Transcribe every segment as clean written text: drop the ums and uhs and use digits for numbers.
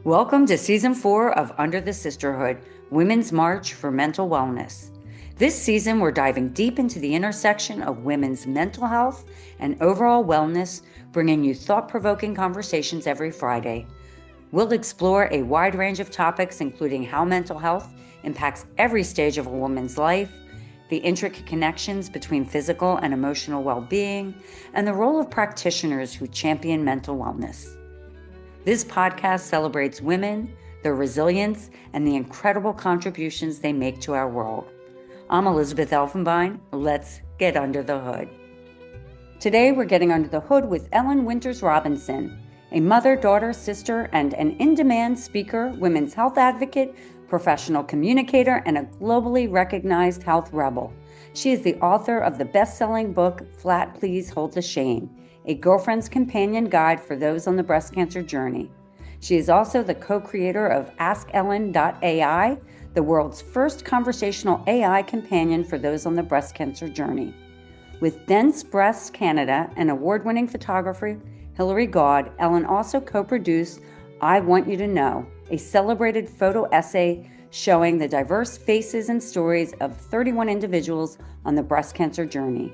Welcome to Season 4 of Under the Sisterhood, Women's March for Mental Wellness. This season, we're diving deep into the intersection of women's mental health and overall wellness, bringing you thought-provoking conversations every Friday. We'll explore a wide range of topics, including how mental health impacts every stage of a woman's life, the intricate connections between physical and emotional well-being, and the role of practitioners who champion mental wellness. This podcast celebrates women, their resilience, and the incredible contributions they make to our world. I'm Elizabeth Elfenbein. Let's get under the hood. Today, we're getting under the hood with Ellyn Winters-Robinson, a mother, daughter, sister, and an in-demand speaker, women's health advocate, professional communicator, and a globally recognized health rebel. She is the author of the best-selling book, Flat Please Hold the Shame, a girlfriend's companion guide for those on the breast cancer journey. She is also the co-creator of AskEllyn.ai, the world's first conversational AI companion for those on the breast cancer journey. With Dense Breast Canada and award-winning photographer Hilary Gauld, Ellyn also co-produced I Want You to Know, a celebrated photo essay showing the diverse faces and stories of 31 individuals on the breast cancer journey.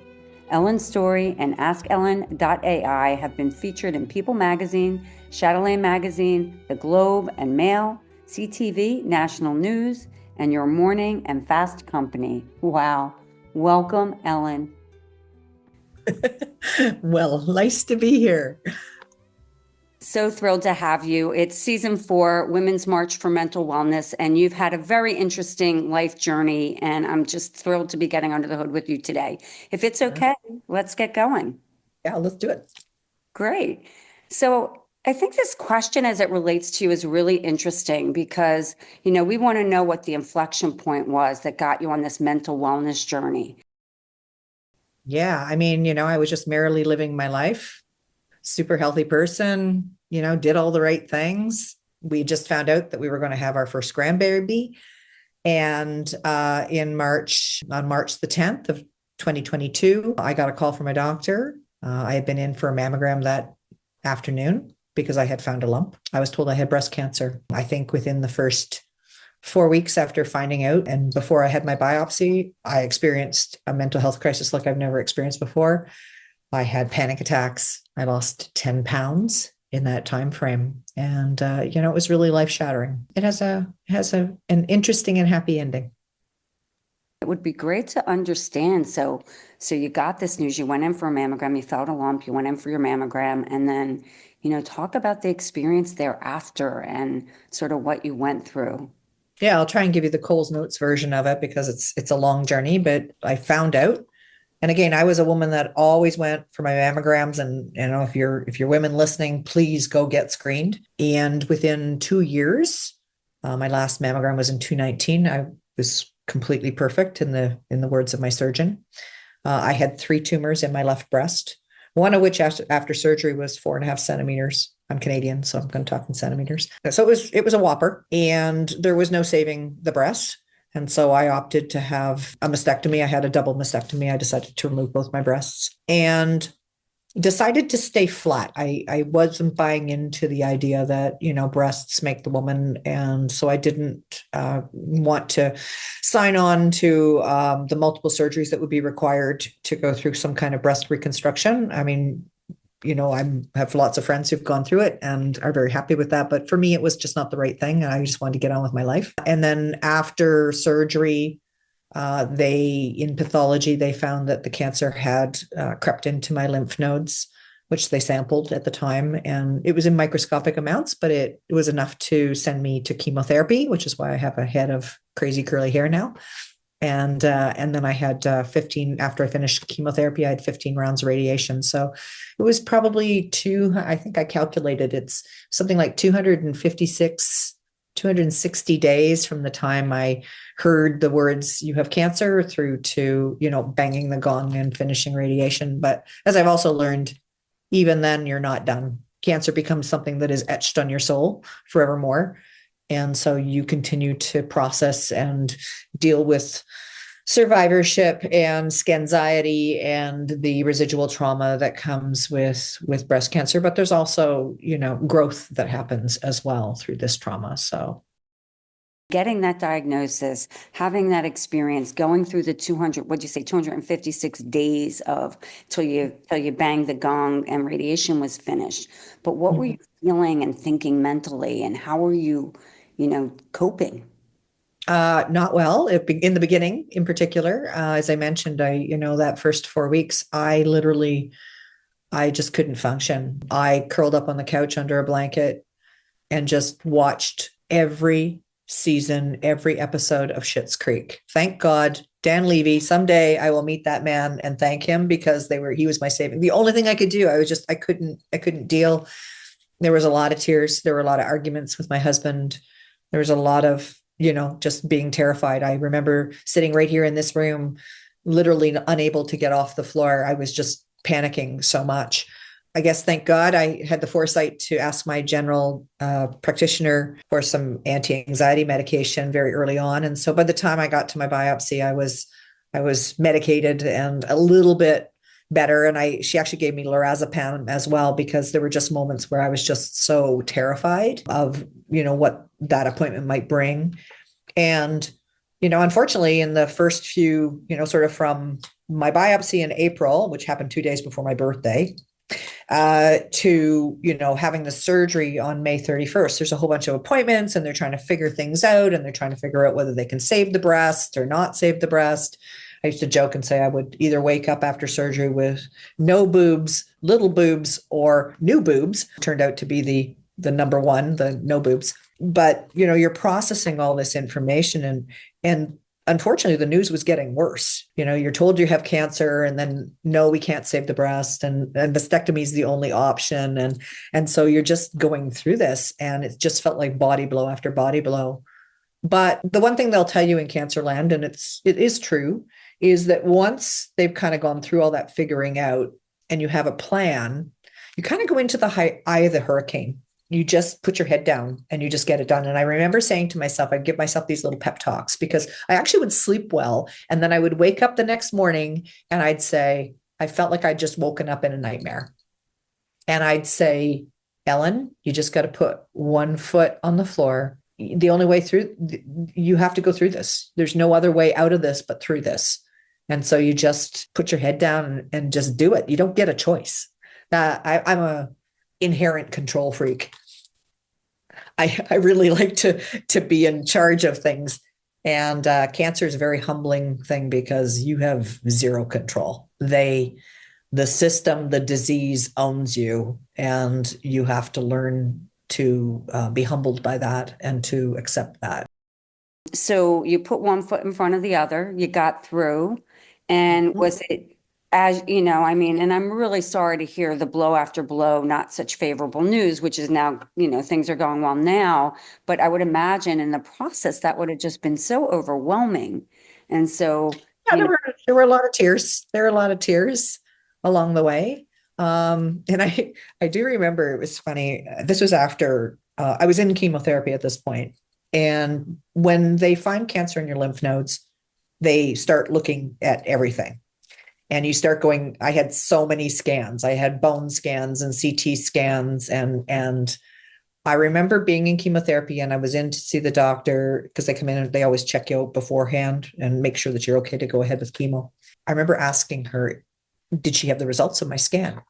Ellyn's story and AskEllyn.ai have been featured in People Magazine, Chatelaine Magazine, The Globe and Mail, CTV, National News, and Your Morning and Fast Company. Wow. Welcome, Ellyn. Well, nice to be here. So thrilled to have you. It's Season 4, Women's March for Mental Wellness, and you've had a very interesting life journey, and I'm just thrilled to be getting under the hood with you today. If it's okay, let's get going. Yeah, let's do it. Great. So I think this question as it relates to you is really interesting because, we want to know what the inflection point was that got you on this mental wellness journey. Yeah, I was just merrily living my life. Super healthy person, did all the right things. We just found out that we were going to have our first grandbaby. And on March the 10th of 2022, I got a call from my doctor. I had been in for a mammogram that afternoon because I had found a lump. I was told I had breast cancer. I think within the first 4 weeks after finding out and before I had my biopsy, I experienced a mental health crisis like I've never experienced before. I had panic attacks. I lost 10 pounds in that time frame. And, it was really life-shattering. It has an interesting and happy ending. It would be great to understand. So you got this news, you went in for a mammogram, you felt a lump, you went in for your mammogram, and then, talk about the experience thereafter and sort of what you went through. Yeah, I'll try and give you the Coles Notes version of it because it's a long journey, but I found out. And again, I was a woman that always went for my mammograms. And if you're women listening, please go get screened. And within 2 years, my last mammogram was in 2019. I was completely perfect in the words of my surgeon. I had 3 tumors in my left breast, one of which after surgery was 4.5 centimeters. I'm Canadian, so I'm going to talk in centimeters. So it was a whopper, and there was no saving the breast. And so I opted to have a mastectomy. I had a double mastectomy. I decided to remove both my breasts and decided to stay flat. I wasn't buying into the idea that, breasts make the woman. And so I didn't want to sign on to the multiple surgeries that would be required to go through some kind of breast reconstruction. I have lots of friends who've gone through it and are very happy with that. But for me, it was just not the right thing. And I just wanted to get on with my life. And then after surgery, in pathology, they found that the cancer had crept into my lymph nodes, which they sampled at the time. And it was in microscopic amounts, but it was enough to send me to chemotherapy, which is why I have a head of crazy curly hair now. And then I had 15, after I finished chemotherapy, I had 15 rounds of radiation. So it was probably I think I calculated it's something like 260 days from the time I heard the words, "You have cancer," through to, banging the gong and finishing radiation. But as I've also learned, even then you're not done. Cancer becomes something that is etched on your soul forevermore. And so you continue to process and deal with survivorship and anxiety and the residual trauma that comes with breast cancer, but there's also, growth that happens as well through this trauma. So getting that diagnosis, having that experience, going through the 200, what'd you say, 256 days of till you banged the gong and radiation was finished. But what were you feeling and thinking mentally, and how were you, coping? not well in the beginning, in particular. As I mentioned, that first 4 weeks, I just couldn't function. I curled up on the couch under a blanket and just watched every season, every episode of Schitt's Creek. Thank God, Dan Levy. Someday I will meet that man and thank him, because he was my saving. The only thing I could do, I couldn't deal. There was a lot of tears. There were a lot of arguments with my husband. There was a lot of, just being terrified. I remember sitting right here in this room, literally unable to get off the floor. I was just panicking so much. I guess, thank God, I had the foresight to ask my general practitioner for some anti-anxiety medication very early on. And so by the time I got to my biopsy, I was medicated and a little bit better. And she actually gave me lorazepam as well, because there were just moments where I was just so terrified of, what that appointment might bring. And, unfortunately, in the first few, sort of from my biopsy in April, which happened 2 days before my birthday, to, having the surgery on May 31st, there's a whole bunch of appointments, and they're trying to figure things out, and they're trying to figure out whether they can save the breast or not save the breast. I used to joke and say I would either wake up after surgery with no boobs, little boobs, or new boobs. Turned out to be the number one, the no boobs. But, you're processing all this information, and unfortunately, the news was getting worse. You're told you have cancer, and then, no, we can't save the breast, and mastectomy is the only option. And so you're just going through this, and it just felt like body blow after body blow. But the one thing they'll tell you in cancer land, and it is true, is that once they've kind of gone through all that figuring out, and you have a plan, you kind of go into the eye of the hurricane. You just put your head down and you just get it done. And I remember saying to myself, I'd give myself these little pep talks, because I actually would sleep well. And then I would wake up the next morning and I'd say, I felt like I'd just woken up in a nightmare. And I'd say, Ellyn, you just got to put one foot on the floor. The only way through, you have to go through this. There's no other way out of this but through this. And so you just put your head down and just do it. You don't get a choice. I'm a inherent control freak. I really like to be in charge of things. And cancer is a very humbling thing, because you have zero control. The system, the disease owns you, and you have to learn to be humbled by that and to accept that. So you put one foot in front of the other, you got through, and was it, as and I'm really sorry to hear the blow after blow, not such favorable news, which is now, things are going well now, but I would imagine in the process that would have just been so overwhelming. And so, yeah, there were a lot of tears. There were a lot of tears along the way. And I do remember, it was funny. This was after I was in chemotherapy at this point. And when they find cancer in your lymph nodes, they start looking at everything. And you start going, I had so many scans. I had bone scans and CT scans. And I remember being in chemotherapy, and I was in to see the doctor, because they come in and they always check you out beforehand and make sure that you're okay to go ahead with chemo. I remember asking her, did she have the results of my scan?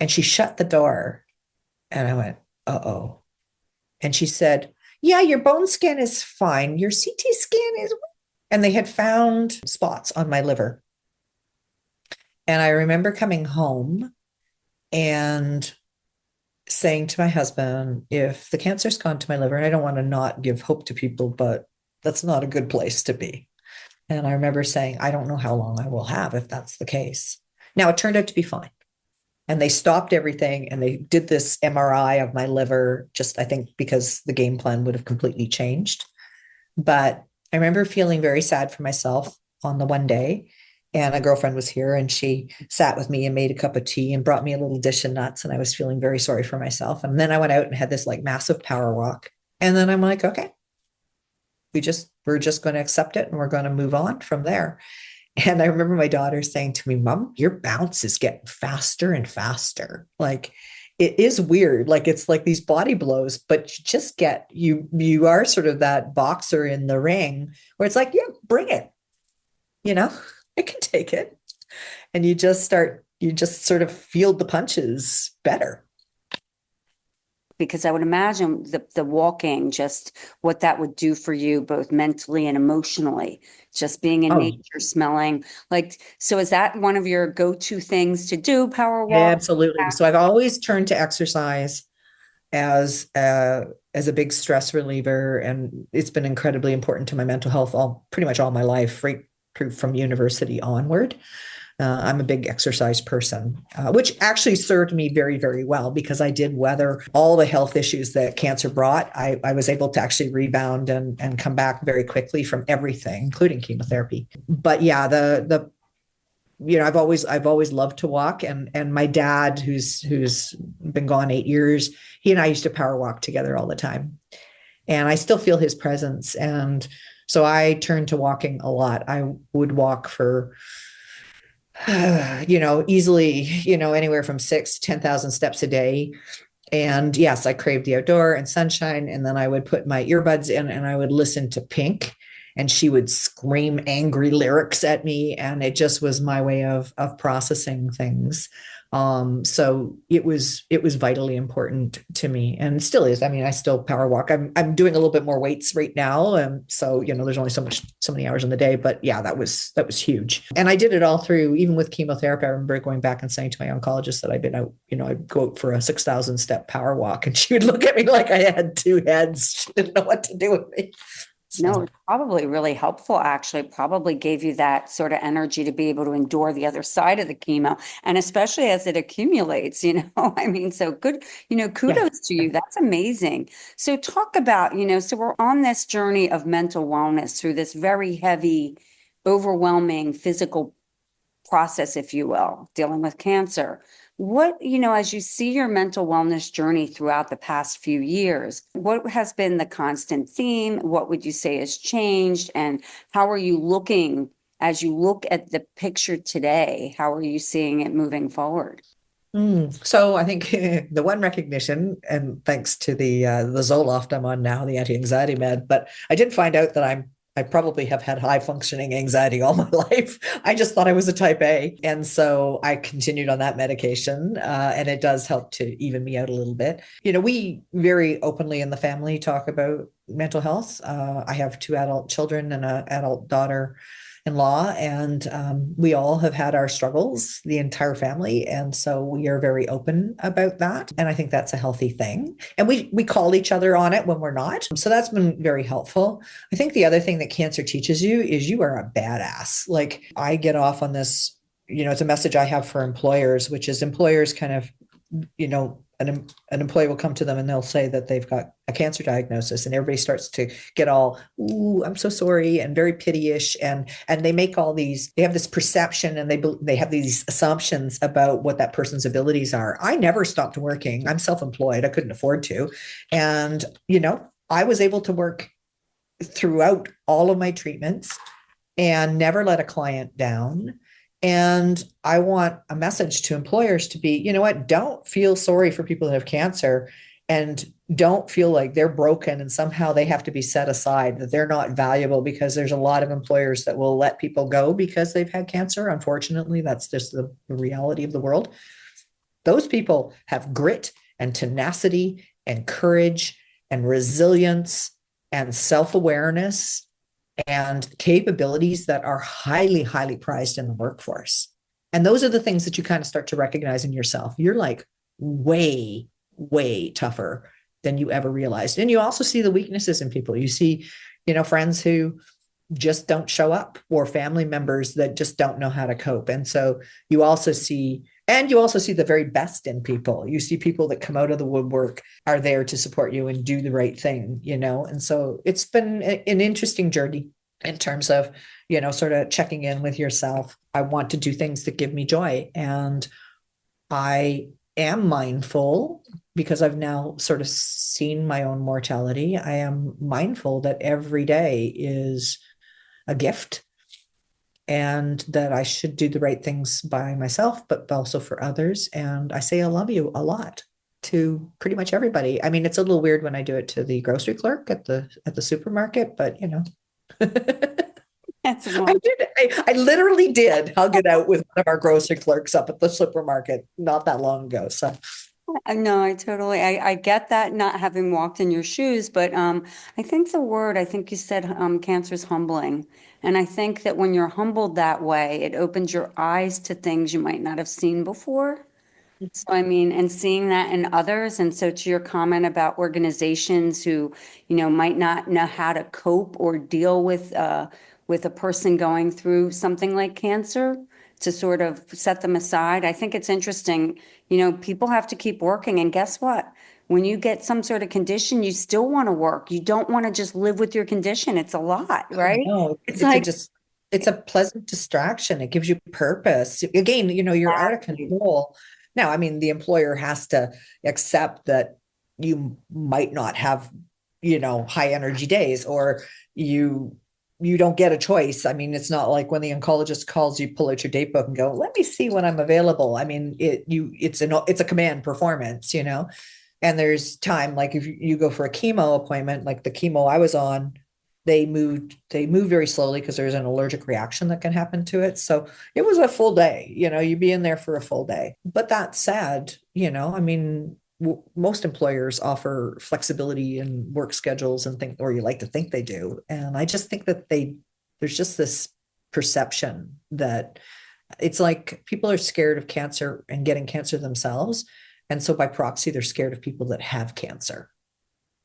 And she shut the door, and I went, uh-oh. And she said, yeah, your bone scan is fine. Your CT scan is, and they had found spots on my liver. And I remember coming home and saying to my husband, if the cancer's gone to my liver, and I don't want to not give hope to people, but that's not a good place to be. And I remember saying, I don't know how long I will have if that's the case. Now, it turned out to be fine. And they stopped everything, and they did this MRI of my liver, just, I think, because the game plan would have completely changed. But I remember feeling very sad for myself on the one day. And a girlfriend was here, and she sat with me and made a cup of tea and brought me a little dish of nuts. And I was feeling very sorry for myself. And then I went out and had this like massive power walk. And then I'm like, okay, we just we're just going to accept it and we're going to move on from there. And I remember my daughter saying to me, Mom, your bounce is getting faster and faster. Like, it is weird. Like, it's like these body blows, but you just get, you are sort of that boxer in the ring where it's like, yeah, bring it. I can take it. And you just sort of feel the punches better. Because I would imagine the walking, just what that would do for you, both mentally and emotionally, just being in nature, smelling like, so is that one of your go-to things to do, power walk? Absolutely. So I've always turned to exercise as a big stress reliever, and it's been incredibly important to my mental health pretty much all my life, right through from university onward. I'm a big exercise person, which actually served me very, very well because I did weather all the health issues that cancer brought. I was able to actually rebound and come back very quickly from everything, including chemotherapy. But yeah, I've always loved to walk, and my dad, who's been gone 8 years, he and I used to power walk together all the time, and I still feel his presence. And so I turned to walking a lot. I would walk for easily, anywhere from 6 to 10,000 steps a day. And yes, I craved the outdoor and sunshine. And then I would put my earbuds in and I would listen to Pink, and she would scream angry lyrics at me. And it just was my way of processing things. So it was vitally important to me, and still is. I mean, I still power walk. I'm doing a little bit more weights right now. And so, there's only so many hours in the day, but yeah, that was huge. And I did it all through, even with chemotherapy. I remember going back and saying to my oncologist that I'd been out, I'd go out for a 6,000 step power walk, and she would look at me like I had two heads. She didn't know what to do with me. No, it's probably really helpful, actually. Probably gave you that sort of energy to be able to endure the other side of the chemo, and especially as it accumulates, I mean, so good, kudos to you. That's amazing. So talk about, so we're on this journey of mental wellness through this very heavy, overwhelming physical process, if you will, dealing with cancer. What, as you see your mental wellness journey throughout the past few years, what has been the constant theme? What would you say has changed? And how are you looking as you look at the picture today? How are you seeing it moving forward? So I think the one recognition, and thanks to the Zoloft I'm on now, the anti-anxiety med, but I did find out that I probably have had high functioning anxiety all my life. I just thought I was a type A. And so I continued on that medication, and it does help to even me out a little bit. We very openly in the family talk about mental health. I have 2 adult children and an adult daughter-in-law, and we all have had our struggles, the entire family. And so we are very open about that. And I think that's a healthy thing. And we call each other on it when we're not. So that's been very helpful. I think the other thing that cancer teaches you is you are a badass. Like, I get off on this, it's a message I have for employers, which is employers kind of, an employee will come to them and they'll say that they've got a cancer diagnosis, and everybody starts to get all, "Ooh, I'm so sorry," and very pityish, and they make they have this perception, and they have these assumptions about what that person's abilities are. I never stopped working. I'm self-employed. I couldn't afford to, and I was able to work throughout all of my treatments and never let a client down. And I want a message to employers to be, don't feel sorry for people that have cancer, and don't feel like they're broken and somehow they have to be set aside, that they're not valuable, because there's a lot of employers that will let people go because they've had cancer. Unfortunately, that's just the reality of the world. Those people have grit and tenacity and courage and resilience and self-awareness and capabilities that are highly, highly prized in the workforce. And those are the things that you kind of start to recognize in yourself. You're like way, way tougher than you ever realized. And you also see the weaknesses in people. You see, friends who just don't show up, or family members that just don't know how to cope. And so you also see the very best in people. You see people that come out of the woodwork, are there to support you and do the right thing, And so it's been an interesting journey in terms of, sort of checking in with yourself. I want to do things that give me joy, and I am mindful because I've now sort of seen my own mortality, I am mindful that every day is a gift and that I should do the right things by myself, but also for others. And I say I love you a lot to pretty much everybody. I mean, it's a little weird when I do it to the grocery clerk at the supermarket, but you know. That's I did. I literally did hug it out with one of our grocery clerks up at the supermarket not that long ago. So No, I totally, I get that, not having walked in your shoes, but I think the word, I think you said cancer is humbling. And I think that when you're humbled that way, it opens your eyes to things you might not have seen before. So I mean, and seeing that in others, and so to your comment about organizations who, might not know how to cope or deal with a person going through something like cancer, to sort of set them aside. I think it's interesting, people have to keep working, and guess what? When you get some sort of condition, you still want to work. You don't want to just live with your condition. It's a lot, right? no, It's like, it's a pleasant distraction. It gives you purpose. Again, you're out of control. Now, I mean, the employer has to accept that you might not have, high energy days, or you don't get a choice. I mean, it's not like when the oncologist calls you, pull out your date book and go, let me see when I'm available. I mean, it's a command performance, and there's time, like if you go for a chemo appointment, like the chemo I was on, they moved very slowly because there's an allergic reaction that can happen to it. So it was a full day, you'd be in there for a full day. But that's sad, I mean, most employers offer flexibility in work schedules and think, or you like to think they do. And I just think that there's just this perception that it's like people are scared of cancer and getting cancer themselves. And so by proxy, they're scared of people that have cancer.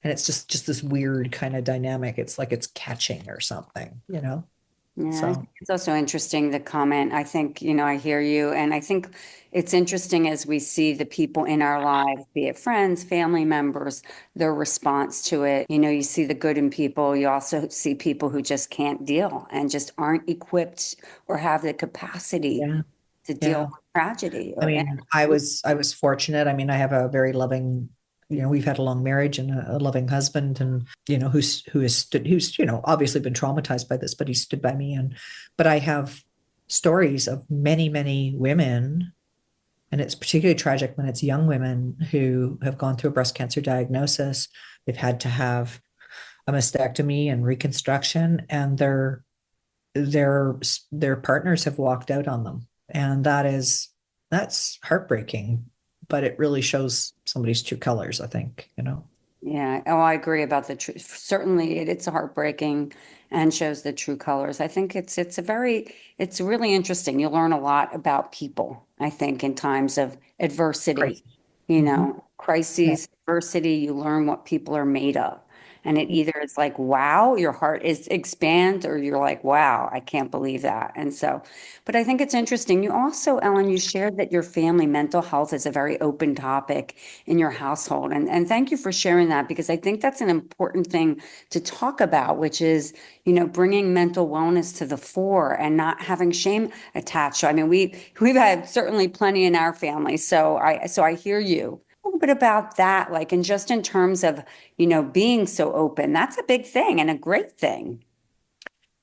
And it's just this weird kind of dynamic. It's like it's catching or something, Yeah, I So think it's also interesting the comment. I think, I hear you. And I think it's interesting as we see the people in our lives, be it friends, family members, their response to it. You see the good in people. You also see people who just can't deal and just aren't equipped or have the capacity yeah, to deal yeah. with tragedy. I mean, I was fortunate. I mean, I have a very loving, we've had a long marriage and a loving husband, and who's obviously been traumatized by this, but he stood by me. But I have stories of many, many women, and it's particularly tragic when it's young women who have gone through a breast cancer diagnosis. They've had to have a mastectomy and reconstruction, and their their partners have walked out on them, and that's heartbreaking, but it really shows somebody's true colors, I think. Yeah, oh, I agree about the truth. Certainly, it's heartbreaking and shows the true colors. I think it's really interesting. You learn a lot about people, I think, in times of adversity, Crazy. Hmm. Yeah. crises, adversity, you learn what people are made of. And it either is like, wow, your heart is expands, or you're like, wow, I can't believe that. And so, but I think it's interesting. You also, Ellen, you shared that your family mental health is a very open topic in your household. And thank you for sharing that, because I think that's an important thing to talk about, which is, bringing mental wellness to the fore and not having shame attached. So, I mean, we've had certainly plenty in our family. So I hear you. A little bit about that, like, and just in terms of, being so open, that's a big thing and a great thing.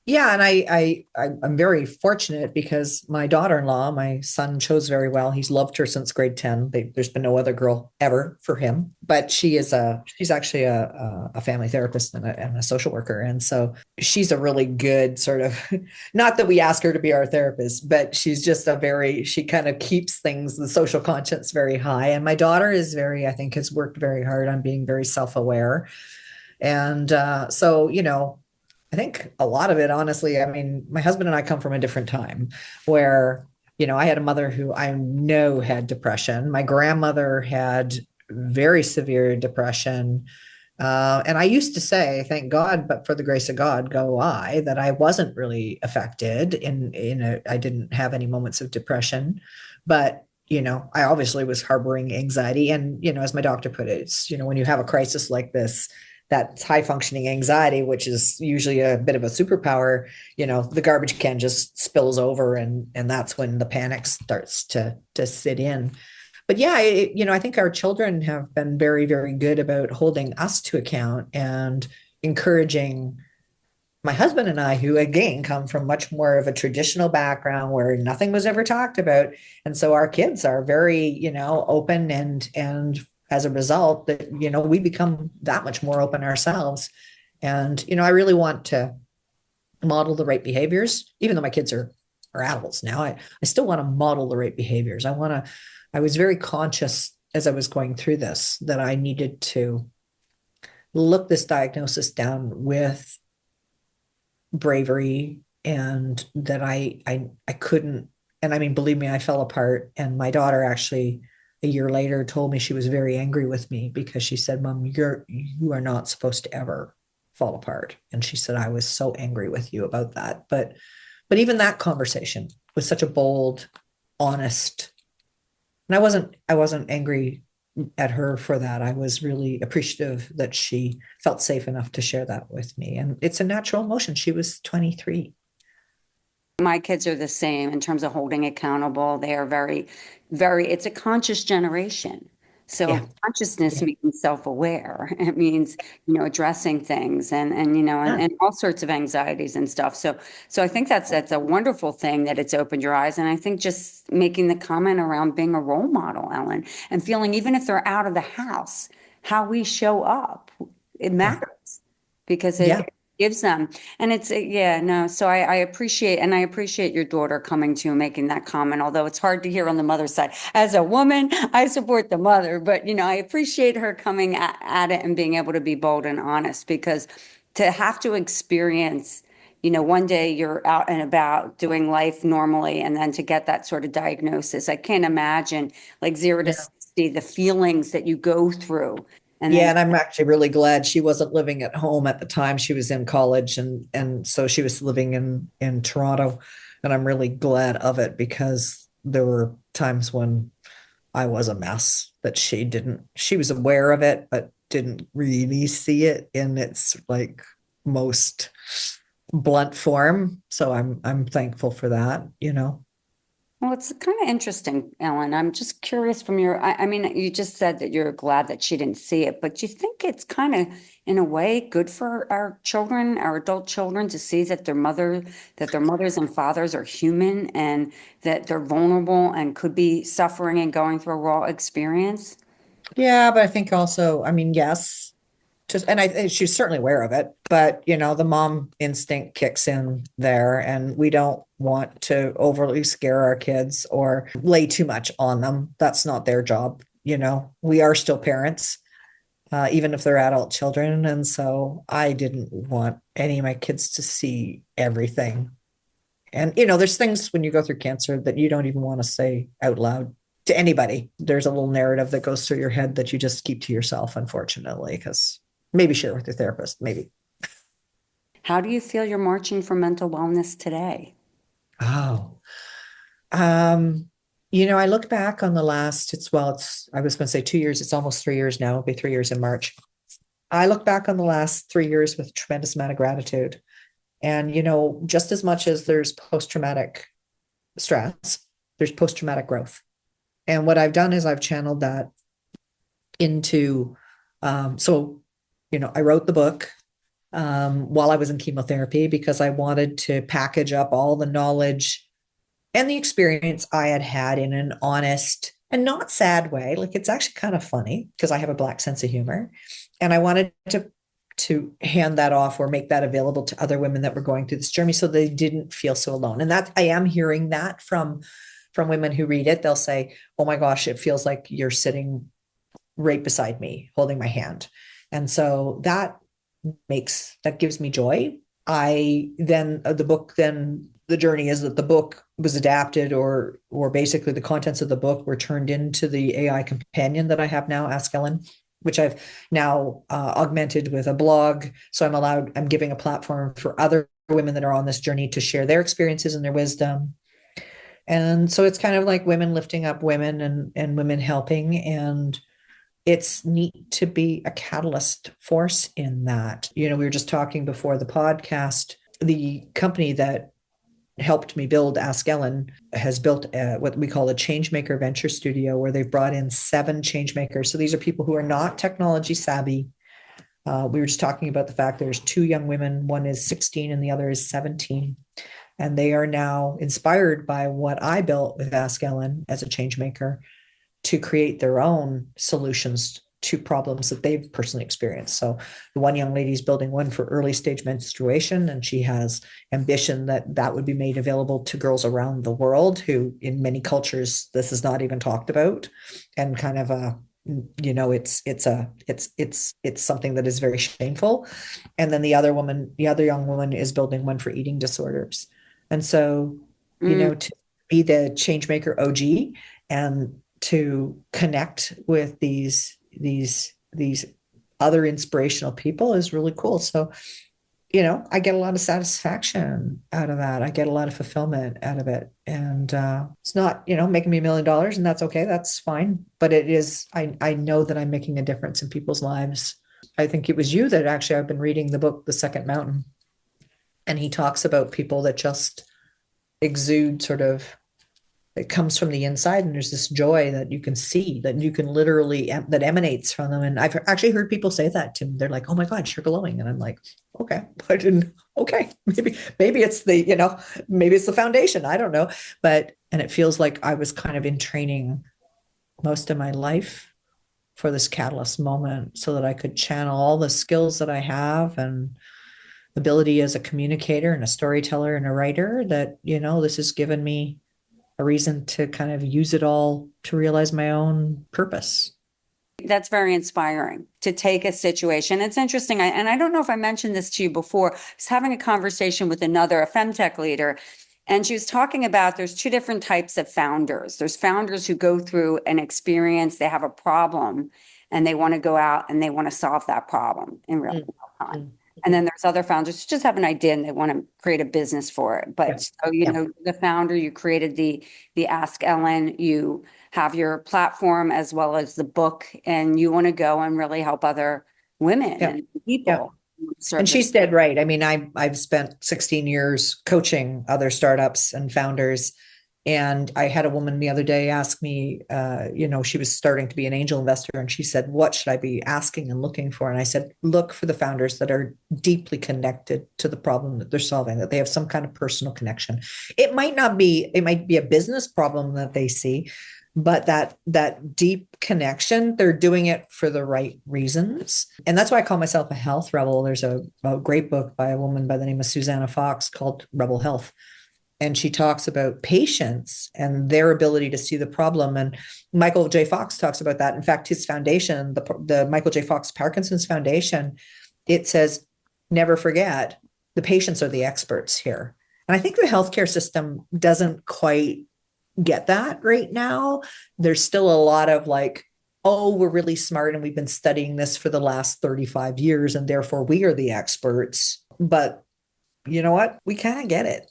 Yeah, and I'm very fortunate because my daughter-in-law, my son chose very well. He's loved her since grade 10. There's been no other girl ever for him, but she's actually a family therapist and a social worker, and so she's a really good sort of, not that we ask her to be our therapist, but she's just she kind of keeps the social conscience very high. And my daughter I think has worked very hard on being very self-aware, and so I think a lot of it, honestly, I mean, my husband and I come from a different time where, I had a mother who I know had depression. My grandmother had very severe depression. And I used to say, thank God, but for the grace of God, go I, that I wasn't really affected I didn't have any moments of depression, but I obviously was harboring anxiety. And, as my doctor put it, it's, when you have a crisis like this, that high functioning anxiety, which is usually a bit of a superpower, the garbage can just spills over, and that's when the panic starts to sit in. But yeah, I think our children have been very, very good about holding us to account and encouraging my husband and I, who again come from much more of a traditional background where nothing was ever talked about. And so our kids are very, open, and as a result that, we become that much more open ourselves. And, I really want to model the right behaviors, even though my kids are adults now. I still want to model the right behaviors. I was very conscious as I was going through this that I needed to look this diagnosis down with bravery, and that I couldn't, and I mean, believe me, I fell apart. And my daughter actually a year later told me she was very angry with me because she said, Mom, you are not supposed to ever fall apart. And she said, I was so angry with you about that. But even that conversation was such a bold, honest, and I wasn't angry at her for that. I was really appreciative that she felt safe enough to share that with me. And it's a natural emotion. She was 23. My kids are the same in terms of holding accountable. They are very, very, it's a conscious generation. So Yeah. consciousness means self-aware. It means, addressing things Yeah. and all sorts of anxieties and stuff. So I think that's a wonderful thing that it's opened your eyes. And I think just making the comment around being a role model, Ellyn, and feeling even if they're out of the house, how we show up, it Yeah. matters because Yeah. it gives them. And it's, yeah, no. So I appreciate your daughter coming to you and making that comment, although it's hard to hear on the mother's side. As a woman, I support the mother, but, I appreciate her coming at it and being able to be bold and honest because to have to experience, one day you're out and about doing life normally and then to get that sort of diagnosis, I can't imagine like 0 to 60, the feelings that you go through. And Yeah, then and I'm actually really glad she wasn't living at home at the time. She was in college, and so she was living in Toronto, and I'm really glad of it because there were times when I was a mess that she was aware of it but didn't really see it in its like most blunt form. So I'm thankful for that. Well, it's kind of interesting, Ellyn. I'm just curious from I mean, you just said that you're glad that she didn't see it, but do you think it's kind of, in a way, good for our children, our adult children, to see that that their mothers and fathers are human and that they're vulnerable and could be suffering and going through a raw experience? Yeah, but I think also, I mean, yes, just and she's certainly aware of it, but the mom instinct kicks in there, and we don't want to overly scare our kids or lay too much on them. That's not their job. We are still parents, even if they're adult children, and so I didn't want any of my kids to see everything. And there's things when you go through cancer that you don't even want to say out loud to anybody. There's a little narrative that goes through your head that you just keep to yourself, unfortunately, because maybe share with your therapist, maybe. How do you feel you're marching for mental wellness today? Oh, um, I look back on the last, I was going to say 2 years. It's almost 3 years now. It'll be 3 years in March. I look back on the last 3 years with a tremendous amount of gratitude. And, just as much as there's post-traumatic stress, there's post-traumatic growth. And what I've done is I've channeled that into, so, I wrote the book while I was in chemotherapy because I wanted to package up all the knowledge and the experience I had had in an honest and not sad way. Like it's actually kind of funny because I have a black sense of humor, and I wanted to hand that off or make that available to other women that were going through this journey so they didn't feel so alone. And that I am hearing that from women who read it. They'll say, "Oh my gosh, it feels like you're sitting right beside me, holding my hand." And so that gives me joy. I then the book then the journey is that the book was adapted, or basically the contents of the book were turned into the AI companion that I have now, Ask Ellyn, which I've now augmented with a blog. So I'm giving a platform for other women that are on this journey to share their experiences and their wisdom. And so it's kind of like women lifting up women, and women helping. And it's neat to be a catalyst force in that. We were just talking before the podcast, the company that helped me build Ask Ellyn, has built what we call a Changemaker Venture Studio, where they've brought in 7 changemakers. So these are people who are not technology savvy. We were just talking about the fact there's 2 young women, one is 16 and the other is 17. And they are now inspired by what I built with Ask Ellyn as a changemaker to create their own solutions to problems that they've personally experienced. So the one young lady is building one for early stage menstruation, and she has ambition that that would be made available to girls around the world who, in many cultures, this is not even talked about, and kind of a, you know, it's something that is very shameful. And then the other young woman is building one for eating disorders. And so, you know, to be the changemaker OG and to connect with these other inspirational people is really cool. So, you know, I get a lot of satisfaction out of that. I get a lot of fulfillment out of it. And it's not, you know, making me $1 million, and that's okay. That's fine. But it is, I know that I'm making a difference in people's lives. I think it was you that actually, I've been reading the book, The Second Mountain. And he talks about people that just exude sort of, it comes from the inside, and there's this joy that you can see, that you can literally, that emanates from them. And I've actually heard people say that to me. They're like, oh my God, you're glowing. And I'm like, okay, I didn't, okay, maybe it's the, you know, maybe it's the foundation. I don't know. But, and it feels like I was kind of in training most of my life for this catalyst moment so that I could channel all the skills that I have and ability as a communicator and a storyteller and a writer, that, you know, this has given me a reason to kind of use it all to realize my own purpose. That's very inspiring to take a situation. It's interesting. And I don't know if I mentioned this to you before. I was having a conversation with a femtech leader, and she was talking about there's 2 different types of founders. There's founders who go through an experience, they have a problem, and they want to go out and they want to solve that problem in real time. And then there's other founders who just have an idea and they want to create a business for it. But so, you know, the founder, you created the Ask Ellyn, you have your platform as well as the book, and you want to go and really help other women and people. And she's dead right. I mean, I've spent 16 years coaching other startups and founders. And I had a woman the other day ask me, you know, she was starting to be an angel investor, and she said, what should I be asking and looking for? And I said, look for the founders that are deeply connected to the problem that they're solving, that they have some kind of personal connection. It might be a business problem that they see, but that deep connection, they're doing it for the right reasons. And that's why I call myself a health rebel. There's a great book by a woman by the name of Susanna Fox called Rebel Health. And she talks about patients and their ability to see the problem. And Michael J. Fox talks about that. In fact, his foundation, the Michael J. Fox Parkinson's Foundation, it says, never forget, the patients are the experts here. And I think the healthcare system doesn't quite get that right now. There's still a lot of like, oh, we're really smart and we've been studying this for the last 35 years and therefore we are the experts. But you know what? We kind of get it.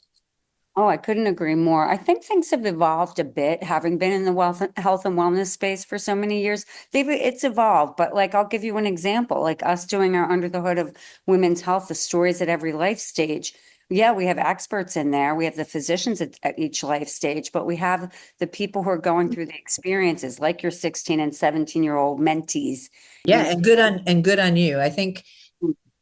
Oh, I couldn't agree more. I think things have evolved a bit, having been in the health and wellness space for so many years. It's evolved, but like, I'll give you an example, like us doing our Under the Hood of Women's Health, the stories at every life stage. Yeah, we have experts in there. We have the physicians at each life stage, but we have the people who are going through the experiences, like your 16 and 17-year-old mentees. Yeah, and good on you. I think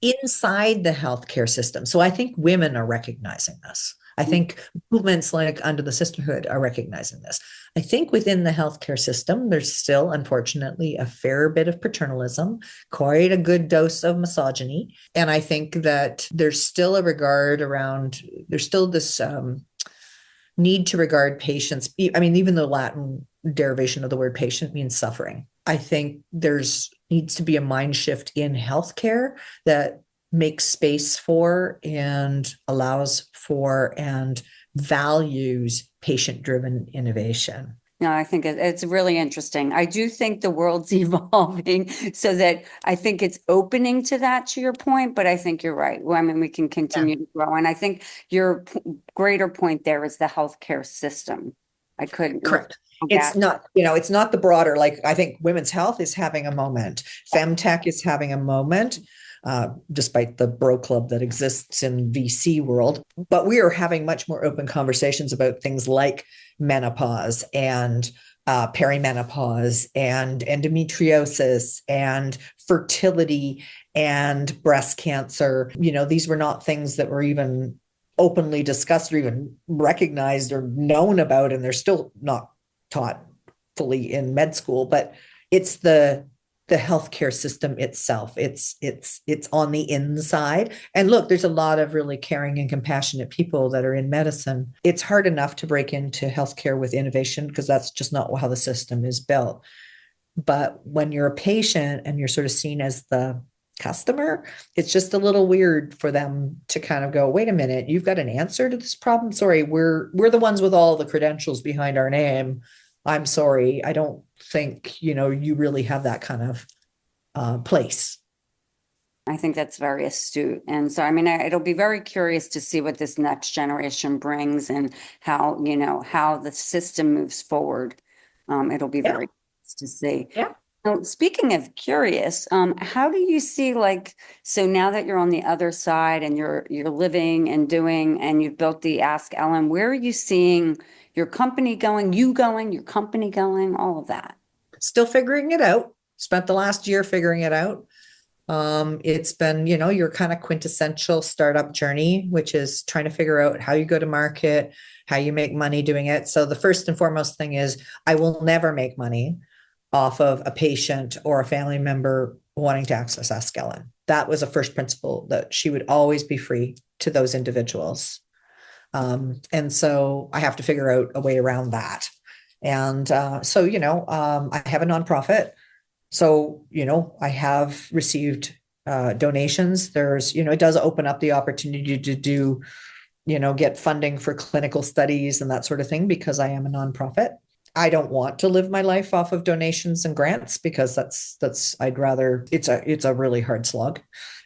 inside the healthcare system. So I think women are recognizing this. I think movements like Under the Sisterhood are recognizing this. I think within the healthcare system, there's still, unfortunately, a fair bit of paternalism, quite a good dose of misogyny. And I think that there's still there's still this need to regard patients. I mean, even the Latin derivation of the word patient means suffering. I think needs to be a mind shift in healthcare that makes space for and allows for and values patient-driven innovation. No, I think it's really interesting. I do think the world's evolving so that I think it's opening to that, to your point, but I think you're right. Well, I mean, we can continue to grow. And I think your greater point there is the healthcare system. I couldn't. Correct. It's not, it's not the broader, like, I think women's health is having a moment. Femtech is having a moment. despite the bro club that exists in VC world. But we are having much more open conversations about things like menopause and perimenopause and endometriosis and fertility and breast cancer. These were not things that were even openly discussed or even recognized or known about, and they're still not taught fully in med school. But it's the healthcare system itself. It's on the inside. And look, there's a lot of really caring and compassionate people that are in medicine. It's hard enough to break into healthcare with innovation because that's just not how the system is built. But when you're a patient and you're sort of seen as the customer, it's just a little weird for them to kind of go, wait a minute, you've got an answer to this problem? Sorry, we're the ones with all the credentials behind our name. I'm sorry, I don't think, you really have that kind of place. I think that's very astute. And so, I mean, it'll be very curious to see what this next generation brings and how, how the system moves forward. It'll be very curious to see. Yeah. Now, speaking of curious, how do you see, so now that you're on the other side and you're living and doing, and you've built the Ask Ellyn, where are you seeing your company going, your company going, all of that? Still figuring it out. Spent the last year figuring it out. It's been, your kind of quintessential startup journey, which is trying to figure out how you go to market, how you make money doing it. So the first and foremost thing is I will never make money off of a patient or a family member wanting to access AskEllyn. That was a first principle, that she would always be free to those individuals. And so I have to figure out a way around that. And I have a nonprofit. So, I have received donations. There's, it does open up the opportunity to do, get funding for clinical studies and that sort of thing, because I am a nonprofit. I don't want to live my life off of donations and grants, because I'd rather, it's a really hard slog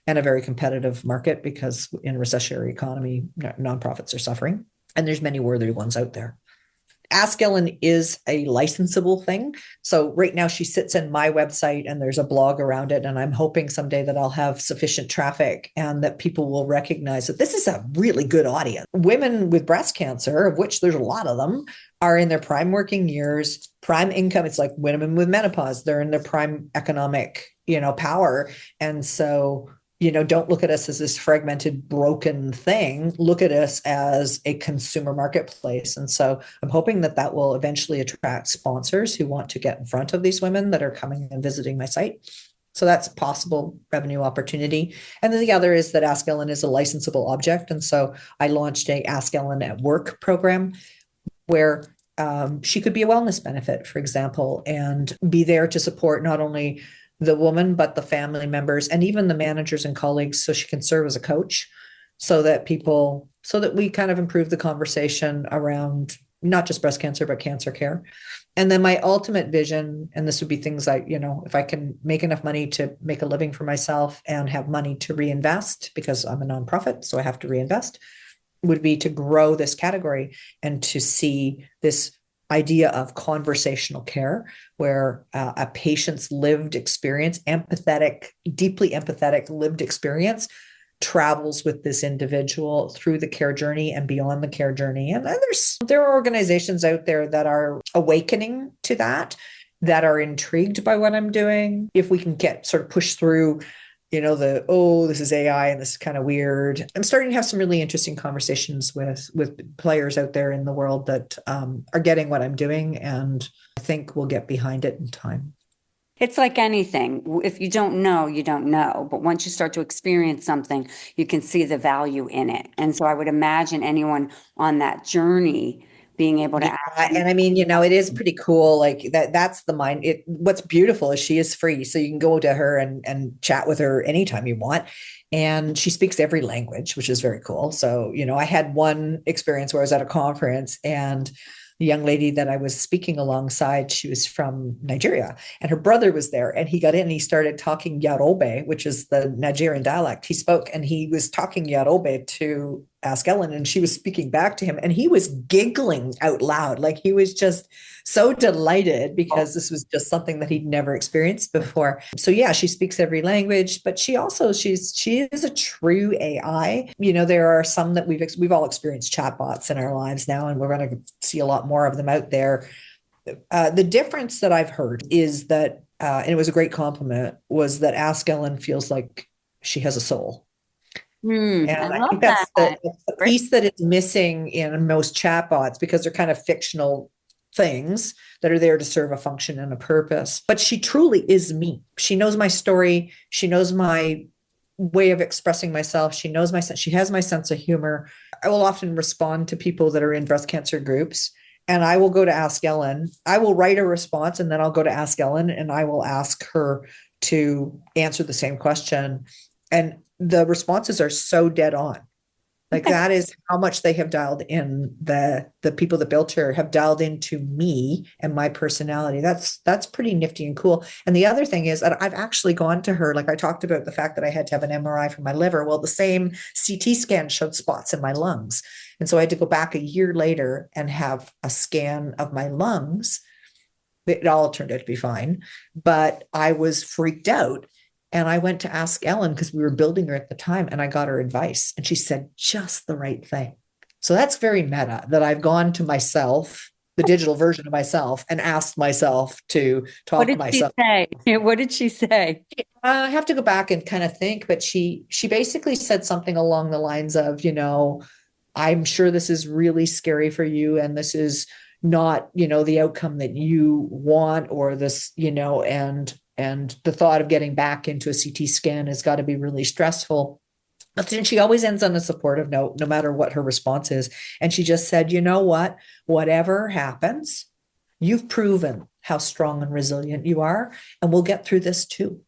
and a very competitive market, because in a recessionary economy, nonprofits are suffering, and there's many worthy ones out there. AskEllyn is a licensable thing. So right now she sits in my website and there's a blog around it. And I'm hoping someday that I'll have sufficient traffic and that people will recognize that this is a really good audience. Women with breast cancer, of which there's a lot of them, are in their prime working years, prime income. It's like women with menopause. They're in their prime economic, power. And so, don't look at us as this fragmented, broken thing. Look at us as a consumer marketplace. And so I'm hoping that will eventually attract sponsors who want to get in front of these women that are coming and visiting my site. So that's a possible revenue opportunity. And then the other is that AskEllyn is a licensable object. And so I launched a AskEllyn at Work program where she could be a wellness benefit, for example, and be there to support not only the woman, but the family members and even the managers and colleagues, so she can serve as a coach, so that we kind of improve the conversation around not just breast cancer, but cancer care. And then my ultimate vision, and this would be things like, if I can make enough money to make a living for myself and have money to reinvest, because I'm a nonprofit, so I have to reinvest, would be to grow this category and to see this idea of conversational care, where a patient's lived experience, deeply empathetic lived experience, travels with this individual through the care journey and beyond the care journey. And there are organizations out there that are awakening to that are intrigued by what I'm doing. If we can get sort of pushed through this is AI and this is kind of weird. I'm starting to have some really interesting conversations with players out there in the world that are getting what I'm doing, and I think we'll get behind it in time. It's like anything. If you don't know, you don't know. But once you start to experience something, you can see the value in it. And so I would imagine anyone on that journey being able to and I mean, it is pretty cool. Like that's the mind. What's beautiful is she is free. So you can go to her and chat with her anytime you want. And she speaks every language, which is very cool. So, I had one experience where I was at a conference, and the young lady that I was speaking alongside, she was from Nigeria, and her brother was there, and he got in and he started talking Yoruba, which is the Nigerian dialect. He spoke and he was talking Yoruba to Ask Ellyn, and she was speaking back to him, and he was giggling out loud. Like he was just so delighted because this was just something that he'd never experienced before. So yeah, she speaks every language, but she is a true AI. You know, there are some that we've all experienced chatbots in our lives now, and we're going to see a lot more of them out there. The difference that I've heard is that, and it was a great compliment, was that Ask Ellyn feels like she has a soul. And I I love think that's that. the piece that is missing in most chatbots, because they're kind of fictional things that are there to serve a function and a purpose. But she truly is me. She knows my story. She knows my way of expressing myself. She has my sense of humor. I will often respond to people that are in breast cancer groups, and I will go to Ask Ellyn. I will write a response, and then I'll go to Ask Ellyn, and I will ask her to answer the same question. And the responses are so dead on. Like that is how much they have dialed in. The people that built her have dialed into me and my personality. That's pretty nifty and cool. And the other thing is that I've actually gone to her, like I talked about the fact that I had to have an MRI for my liver. Well, the same CT scan showed spots in my lungs. And so I had to go back a year later and have a scan of my lungs. It all turned out to be fine, but I was freaked out. And I went to Ask Ellyn because we were building her at the time, and I got her advice, and she said just the right thing. So that's very meta, that I've gone to myself, the digital version of myself, and asked myself to talk to myself. What did she say? What did she say? I have to go back and kind of think, but she basically said something along the lines of, I'm sure this is really scary for you, and this is not, the outcome that you want, or this, and the thought of getting back into a CT scan has got to be really stressful. But then she always ends on a supportive note, no matter what her response is. And she just said, you know what, whatever happens, you've proven how strong and resilient you are, and we'll get through this too.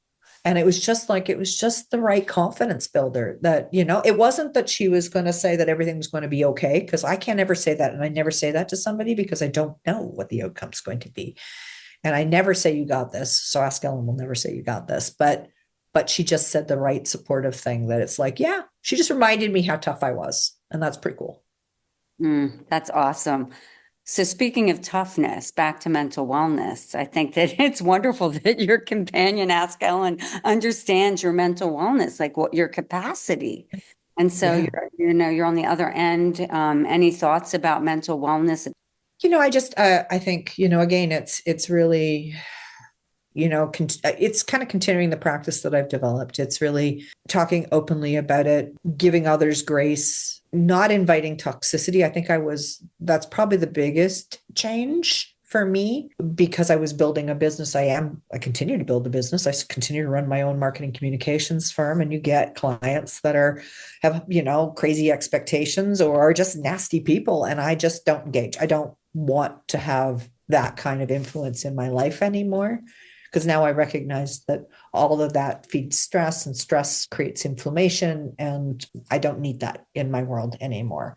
And it was just the right confidence builder that, it wasn't that she was going to say that everything was going to be okay, because I can't ever say that. And I never say that to somebody because I don't know what the outcome's going to be. And I never say you got this. So Ask Ellyn will never say you got this, but she just said the right supportive thing, that it's like, yeah, she just reminded me how tough I was. And that's pretty cool. That's awesome. So speaking of toughness, back to mental wellness, I think that it's wonderful that your companion, Ask Ellyn, understands your mental wellness, like what your capacity. And so you're on the other end. Any thoughts about mental wellness? I think, again, it's really, it's kind of continuing the practice that I've developed. It's really talking openly about it, giving others grace, not inviting toxicity. I think that's probably the biggest change for me, because I was building a business. I continue to build a business. I continue to run my own marketing communications firm, and you get clients that have, crazy expectations or are just nasty people. And I just don't engage. I don't want to have that kind of influence in my life anymore, because now I recognize that all of that feeds stress, and stress creates inflammation, and I don't need that in my world anymore.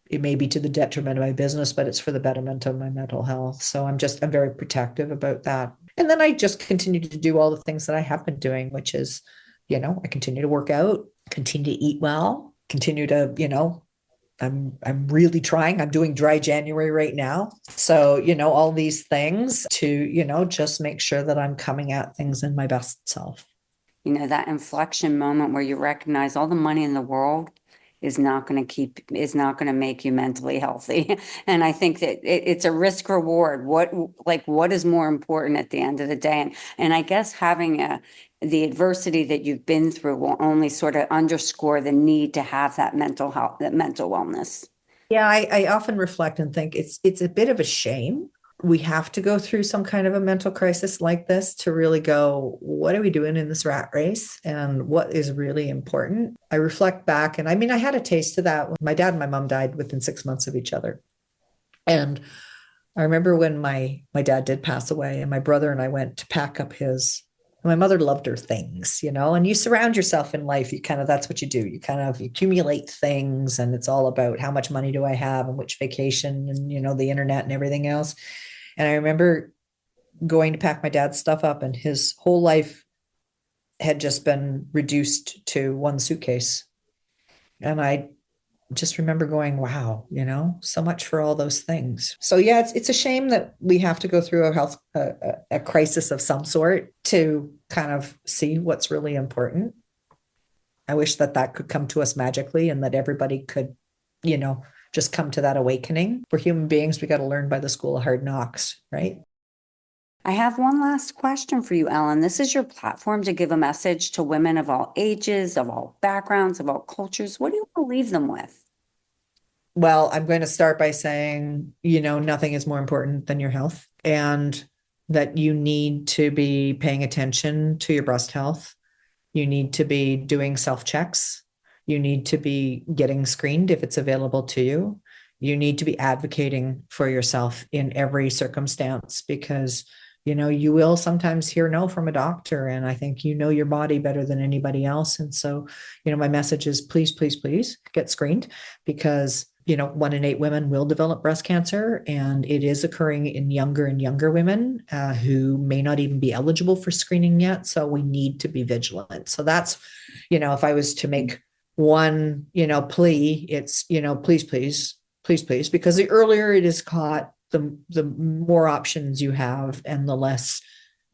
It may be to the detriment of my business, but it's for the betterment of my mental health. So I'm very protective about that. And then I just continue to do all the things that I have been doing, which is, I continue to work out, continue to eat well, continue to, I'm really trying. I'm doing dry January right now. So, all these things to, just make sure that I'm coming at things in my best self. That inflection moment where you recognize all the money in the world is not going to make you mentally healthy. And I think that it's a risk reward. What is more important at the end of the day? And I guess having the adversity that you've been through will only sort of underscore the need to have that mental health, that mental wellness. Yeah, I often reflect and think it's a bit of a shame. We have to go through some kind of a mental crisis like this to really go, what are we doing in this rat race, and what is really important? I reflect back, and I mean, I had a taste of that when my dad and my mom died within 6 months of each other. And I remember when my dad did pass away, and my brother and I went to pack up my mother loved her things, and you surround yourself in life. That's what you do. You kind of accumulate things, and it's all about how much money do I have and which vacation and, the internet and everything else. And I remember going to pack my dad's stuff up, and his whole life had just been reduced to one suitcase. And I just remember going, wow, so much for all those things. So yeah, it's a shame that we have to go through a crisis of some sort to kind of see what's really important. I wish that could come to us magically and that everybody could, just come to that awakening. We're human beings. We got to learn by the school of hard knocks, right? I have one last question for you, Ellyn. This is your platform to give a message to women of all ages, of all backgrounds, of all cultures. What do you want to leave them with? Well, I'm going to start by saying, nothing is more important than your health, and that you need to be paying attention to your breast health. You need to be doing self-checks. You need to be getting screened if it's available to you. You need to be advocating for yourself in every circumstance because you will sometimes hear no from a doctor. And I think your body better than anybody else. And so, my message is please, please, please get screened because, 1 in 8 women will develop breast cancer. And it is occurring in younger and younger women who may not even be eligible for screening yet. So we need to be vigilant. So that's, if I was to make one, plea, it's, please, please, please, please, because the earlier it is caught, the more options you have and the less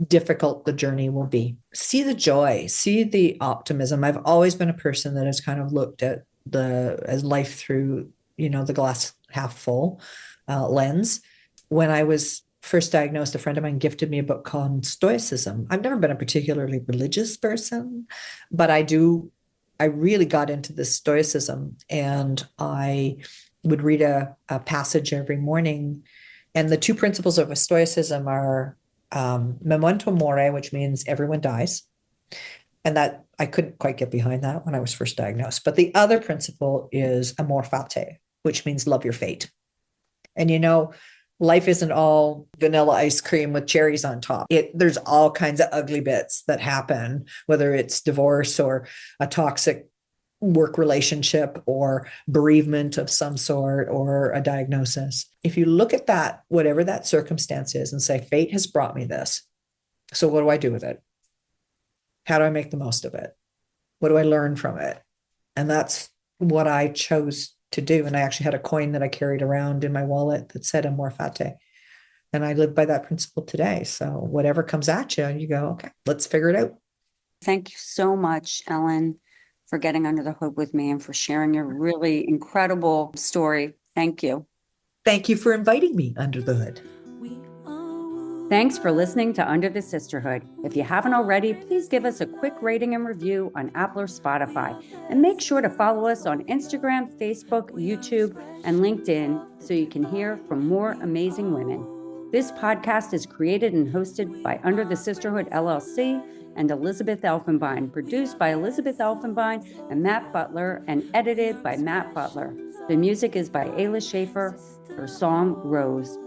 difficult the journey will be. See the joy, see the optimism. I've always been a person that has kind of looked at as life through, the glass half full lens. When I was first diagnosed, a friend of mine gifted me a book called Stoicism. I've never been a particularly religious person, but I really got into this Stoicism, and I would read a passage every morning. And the 2 principles of Stoicism are memento mori, which means everyone dies. And that I couldn't quite get behind that when I was first diagnosed. But the other principle is amor fati, which means love your fate. And life isn't all vanilla ice cream with cherries on top. There's all kinds of ugly bits that happen, whether it's divorce or a toxic work relationship or bereavement of some sort or a diagnosis. If you look at that, whatever that circumstance is, and say, fate has brought me this. So what do I do with it? How do I make the most of it? What do I learn from it? And that's what I chose to do. And I actually had a coin that I carried around in my wallet that said amor fati. And I live by that principle today. So whatever comes at you, you go, okay, let's figure it out. Thank you so much, Ellyn, for getting under the hood with me and for sharing your really incredible story. Thank you. Thank you for inviting me under the hood. Thanks for listening to Under the Sisterhood. If you haven't already, please give us a quick rating and review on Apple or Spotify. And make sure to follow us on Instagram, Facebook, YouTube, and LinkedIn so you can hear from more amazing women. This podcast is created and hosted by Under the Sisterhood LLC and Elizabeth Elfenbein, produced by Elizabeth Elfenbein and Matt Butler, and edited by Matt Butler. The music is by Ayla Schaefer. Her song, Rose.